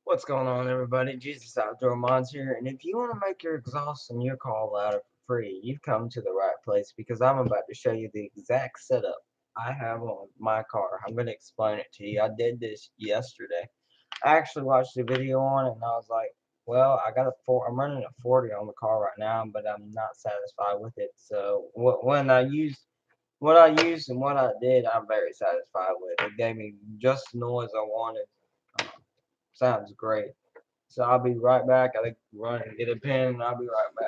What's going on, everybody? Jesus Outdoor Mods here, and if you want to make your exhaust and your car louder for free, you've come to the right place because I'm about to show you the exact setup I have on my car. I'm going to explain it to you. I did this yesterday. I actually watched the video on it, and I was like, well, I'm running a 40 on the car right now, but I'm not satisfied with it. So what I used and what I did, I'm very satisfied with. It gave me just the noise I wanted. Sounds great. So I'll be right back. I gotta run and get a pen, and I'll be right back.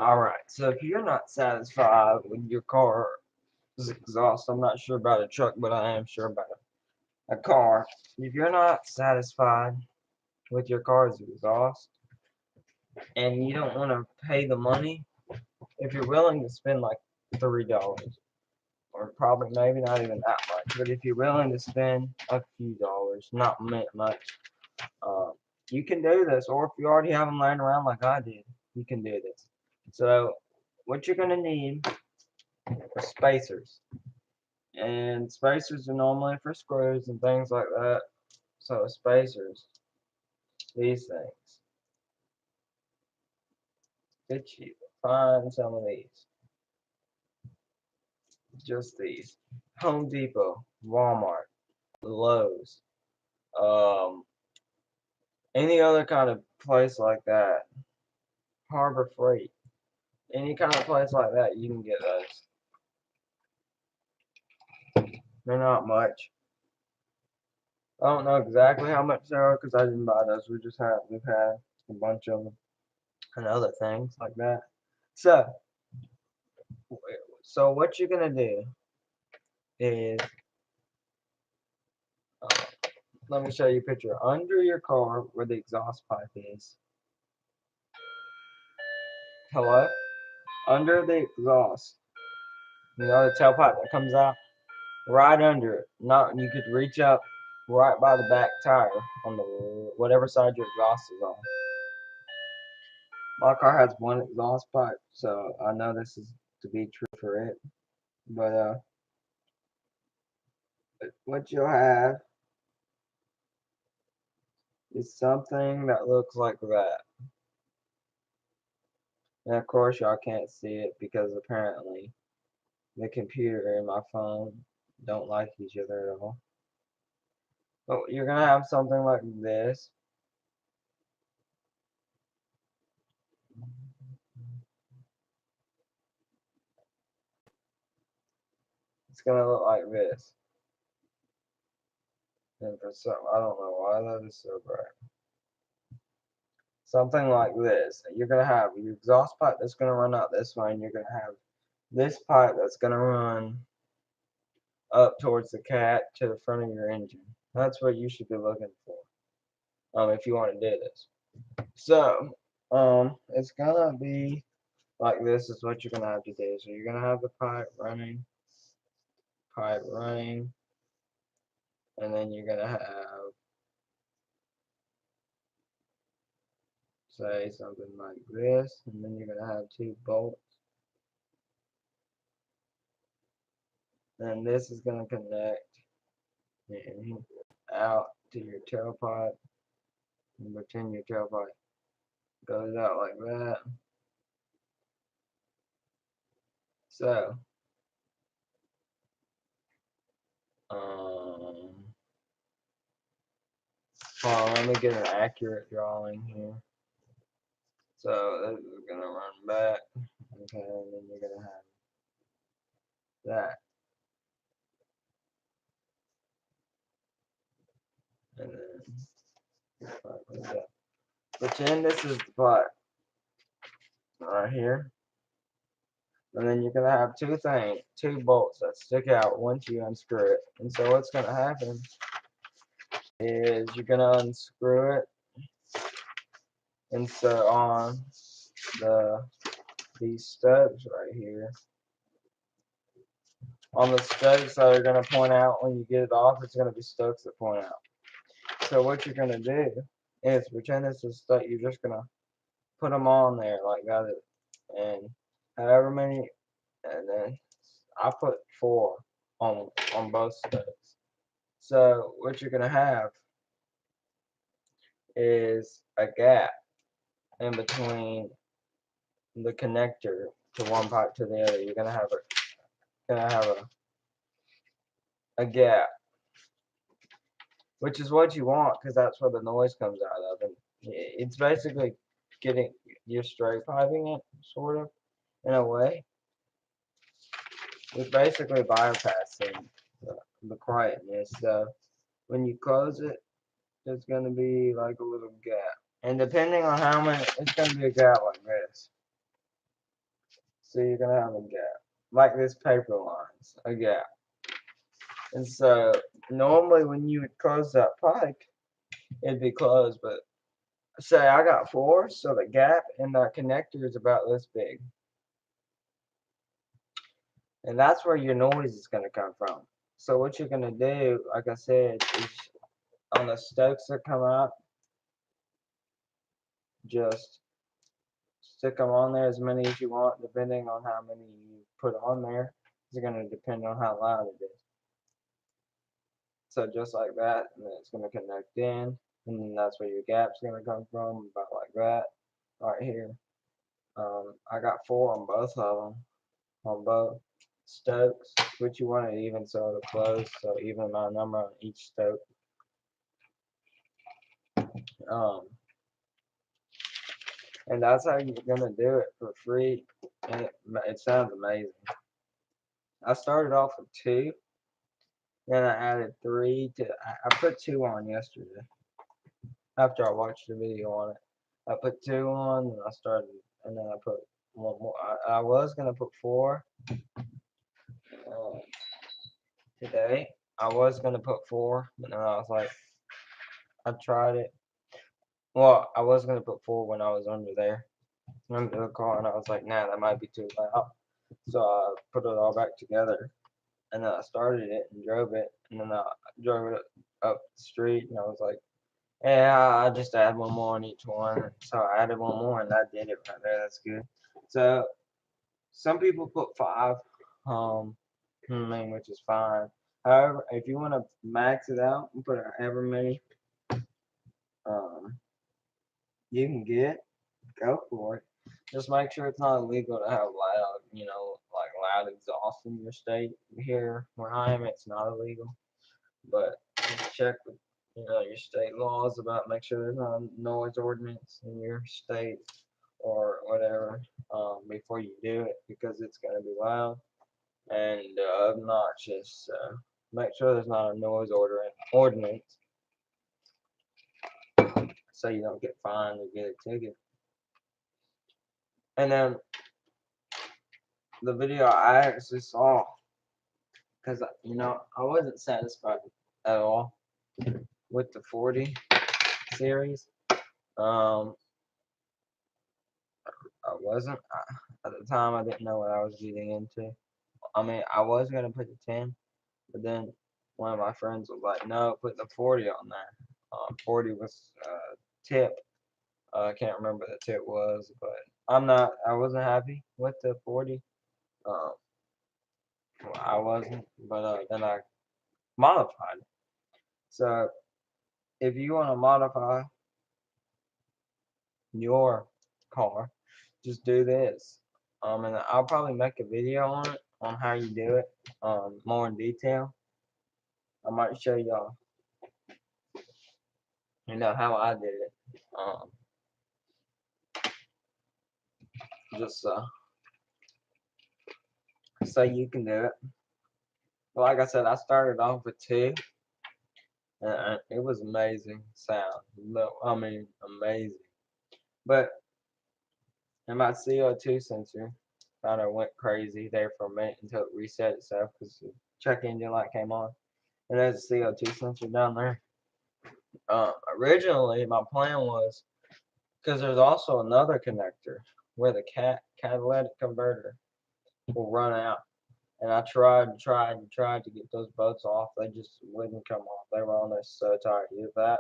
Alright, so if you're not satisfied with your car's exhaust, I'm not sure about a truck, but I am sure about a car. If you're not satisfied with your car's exhaust and you don't want to pay the money, if you're willing to spend like $3, or probably maybe not even that much, but if you're willing to spend a few dollars, not much, uh, you can do this. Or if you already have them laying around like I did, you can do this. So what you're gonna need are spacers, and spacers are normally for screws and things like that. So spacers, these things, get cheap. Find some of these, just these. Home Depot, Walmart, Lowe's, um, any other kind of place like that, Harbor Freight, any kind of place like that, you can get those. They're not much. I don't know exactly how much they are because I didn't buy those. We've had a bunch of them and other things like that. So what you're gonna do is, uh, let me show you a picture. Under your car where the exhaust pipe is. Hello? Under the exhaust. You know the tailpipe that comes out? Right under it. Not you could reach up right by the back tire on the whatever side your exhaust is on. My car has one exhaust pipe, so I know this is to be true for it. But what you'll have is something that looks like that. And of course y'all can't see it because apparently the computer and my phone don't like each other at all. But you're gonna have something like this. It's gonna look like this. And for some, I don't know why that is so bright. Something like this. You're gonna have your exhaust pipe that's gonna run out this way, and you're gonna have this pipe that's gonna run up towards the cat to the front of your engine. That's what you should be looking for, if you want to do this. So, it's gonna be like this is what you're gonna have to do. So you're gonna have the pipe running, and then you're gonna have, say, something like this, and then you're gonna have two bolts, and this is gonna connect in out to your tailpipe, and pretend your tailpipe goes out like that. So, hold on, let me get an accurate drawing here. So this is gonna run back. Okay, and then you're gonna have that. And then like that. Pretend this is the pipe right here. And then you're gonna have two bolts that stick out once you unscrew it. And so what's gonna happen is you're gonna unscrew it, and so on these studs right here, on the studs that are gonna point out when you get it off, it's gonna be studs that point out. So what you're gonna do is pretend this is stuck. You're just gonna put them on there like that, and however many, and then I put 4 on both studs. So what you're gonna have is a gap in between the connector to one pipe to the other. You're gonna have a gap, which is what you want because that's where the noise comes out of, and it's basically getting you're straight piping it sort of in a way. It's basically bypassing the quietness. So when you close it, there's gonna be like a little gap, and depending on how many, it's gonna be a gap like this. So you're gonna have a gap, like this paper lines, a gap. And so normally when you would close that pipe, it'd be closed, but say I got 4, so the gap in that connector is about this big. And that's where your noise is gonna come from. So what you're gonna do, like I said, is on the stokes that come out, just stick them on there as many as you want, depending on how many you put on there. It's going to depend on how loud it is. So just like that, and then it's going to connect in, and then that's where your gap's going to come from, about like that, right here. I got 4 on both of them, on both stokes, which you want it even so it'll close, so even amount of number on each stoke. And that's how you're gonna do it for free, and it sounds amazing. I started off with 2, then I added 3 to. I put 2 on yesterday after I watched the video on it. I put 2 on, and I started, and then I put 1 more. I was gonna put 4 today. I was gonna put 4, but then I was like, I tried it. Well, I was gonna put 4 when I was under the car, and I was like, nah, that might be too loud. So I put it all back together, and then I started it and drove it, and then I drove it up the street, and I was like, yeah, I just add 1 more on each one. So I added 1 more, and that did it right there. That's good. So some people put 5, which is fine. However, if you want to max it out and put however many you can get, go for it. Just make sure it's not illegal to have loud, like loud exhaust in your state. Here where I am, it's not illegal, but just check with your state laws about make sure there's not a noise ordinance in your state or whatever before you do it, because it's going to be loud and obnoxious. So make sure there's not a noise ordinance so you don't get fined or get a ticket. And then the video I actually saw, because I wasn't satisfied at all with the 40 series. I wasn't. At the time, I didn't know what I was getting into. I mean, I was gonna put the 10, but then one of my friends was like, "No, put the 40 on there." 40 was tip. I can't remember the tip was, but I wasn't happy with the 40. Well, I wasn't, but then I modified it. So if you want to modify your car, just do this. And I'll probably make a video on it, on how you do it, more in detail. I might show y'all, how I did it. Just so you can do it. But like I said, I started off with two, and it was amazing sound. No, I mean amazing. But and my CO2 sensor kind of went crazy there for a minute until it reset itself because the check engine light came on. And there's a CO2 sensor down there. Originally, my plan was because there's also another connector where the catalytic converter will run out. And I tried to get those bolts off. They just wouldn't come off. They were on there so tight. Either that,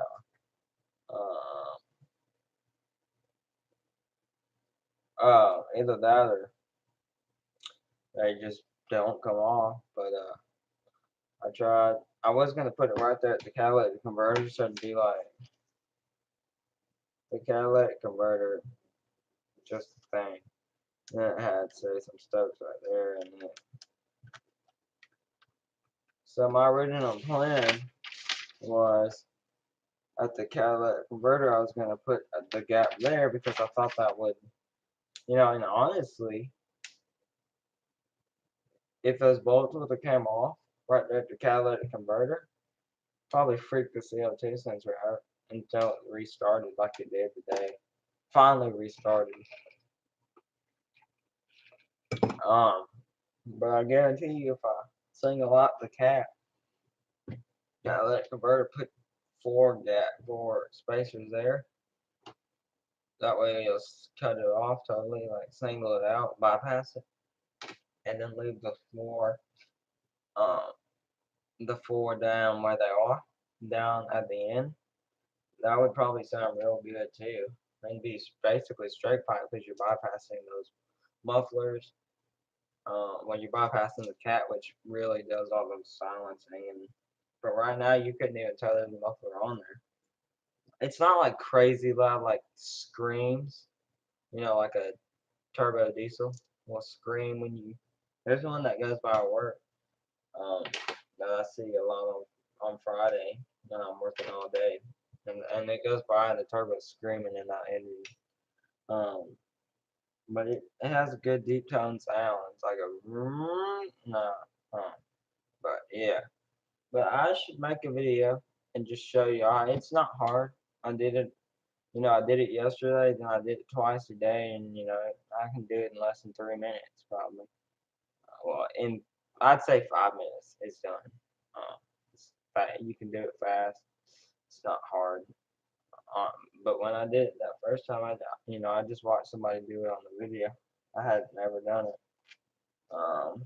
either that or they just don't come off. But I tried. I was gonna put it right there at the catalytic converter, so it'd be like the catalytic converter, just the thing. And it had say some stuff right there, and then so my original plan was at the catalytic converter, I was gonna put the gap there because I thought that would, and honestly, if those bolts would have came off right there at the catalytic converter, probably freaked the CO2 sensor out until it restarted like it did today. Finally restarted. But I guarantee you, if I single out the catalytic converter, put four spacers there. That way you'll cut it off totally, like single it out, bypass it, and then leave um, the four down where they are, down at the end. That would probably sound real good too. And be basically straight pipe because you're bypassing those mufflers. When you're bypassing the cat, which really does all the silencing. But right now you couldn't even tell there's a muffler on there. It's not like crazy loud, like screams. Like a turbo diesel will scream when you. There's one that goes by work. That I see a lot on Friday when I'm working all day, and it goes by and the turbo's screaming in that engine. But it has a good deep tone sound. It's like a no, but yeah. But I should make a video and just show you. It's not hard. I did it. I did it yesterday. Then I did it twice a day, and I can do it in less than 3 minutes probably. Well, I'd say 5 minutes. It's done. You can do it fast. It's not hard. Um, but when I did it that first time, I just watched somebody do it on the video. I had never done it. Um,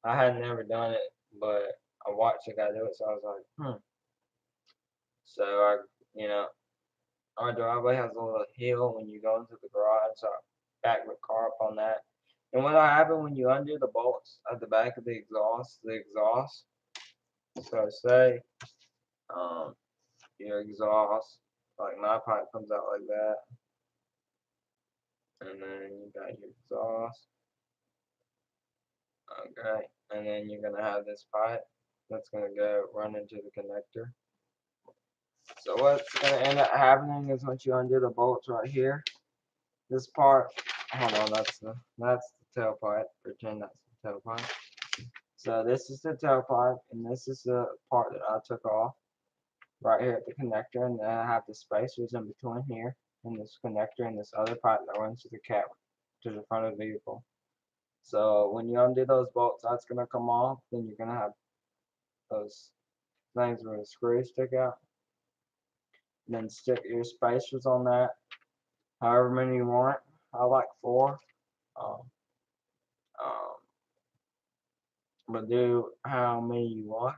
I had never done it, but I watched a guy do it, so I was like, So you know, our driveway has a little hill when you go into the garage, so I backed my car up on that. And what happened when you undo the bolts at the back of the exhaust, so say um, your exhaust, like my pipe comes out like that, and then you got your exhaust, okay, and then you're gonna have this pipe that's gonna go run into the connector. So what's gonna end up happening is once you undo the bolts right here, this part, hold on, that's the tailpipe. Pretend that's the tailpipe. So this is the tailpipe, and this is the part that I took off right here at the connector, and then I have the spacers in between here, and this connector, and this other pipe that runs to the cat to the front of the vehicle. So when you undo those bolts, that's gonna come off. Then you're gonna have those things where the screws stick out. And then stick your spacers on that, however many you want. I like 4. Um, um, but do how many you want,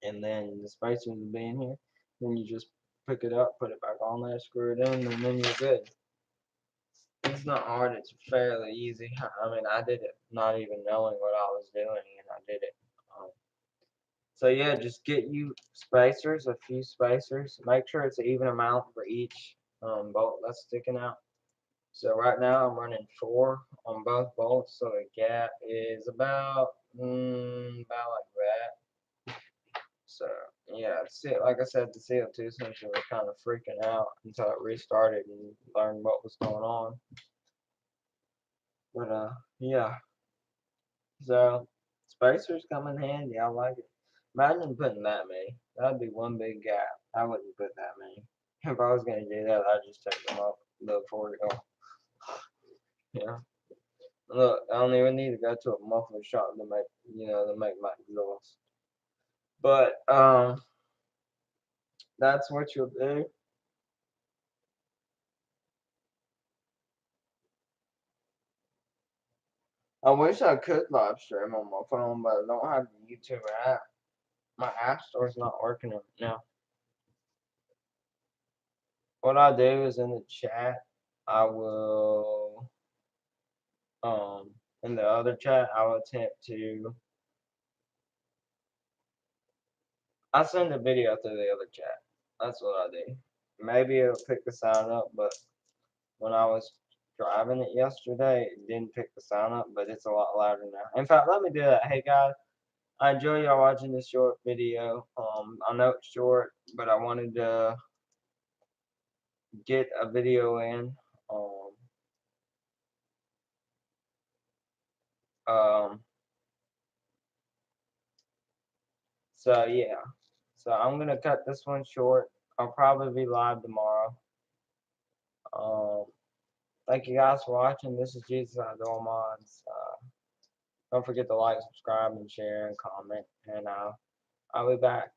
and then the spacers will be in here. Then you just pick it up, put it back on there, screw it in, and then you're good. It's not hard. It's fairly easy. I mean, I did it not even knowing what I was doing, and I did it. So yeah, just get you spacers, a few spacers. Make sure it's an even amount for each bolt that's sticking out. So right now I'm running 4 on both bolts, so the gap is about like that. So yeah, see, like I said, the CO2 sensor was kind of freaking out until it restarted and learned what was going on. But yeah. So spacers come in handy. I like it. Imagine putting that many. That'd be one big gap. I wouldn't put that many. If I was gonna do that, I'd just take them up before it go. Yeah. Look, I don't even need to go to a muffler shop to make my exhaust. But that's what you'll do. I wish I could live stream on my phone, but I don't have the YouTube app. My app store's not working right now. What I do is in the chat, I will in the other chat, I will attempt to. I send a video through the other chat. That's what I do. Maybe it'll pick the sound up, but when I was driving it yesterday, it didn't pick the sound up, but it's a lot louder now. In fact, let me do that. Hey guys, I enjoy y'all watching this short video. I know it's short, but I wanted to get a video in. Um, um, so yeah. So I'm gonna cut this one short. I'll probably be live tomorrow. Um, thank you guys for watching. This is Jesus out of Mods. Don't forget to like, subscribe, and share, and comment. And I'll be back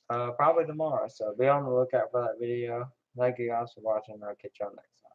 probably tomorrow. So be on the lookout for that video. Thank you guys for watching. I'll catch y'all next time.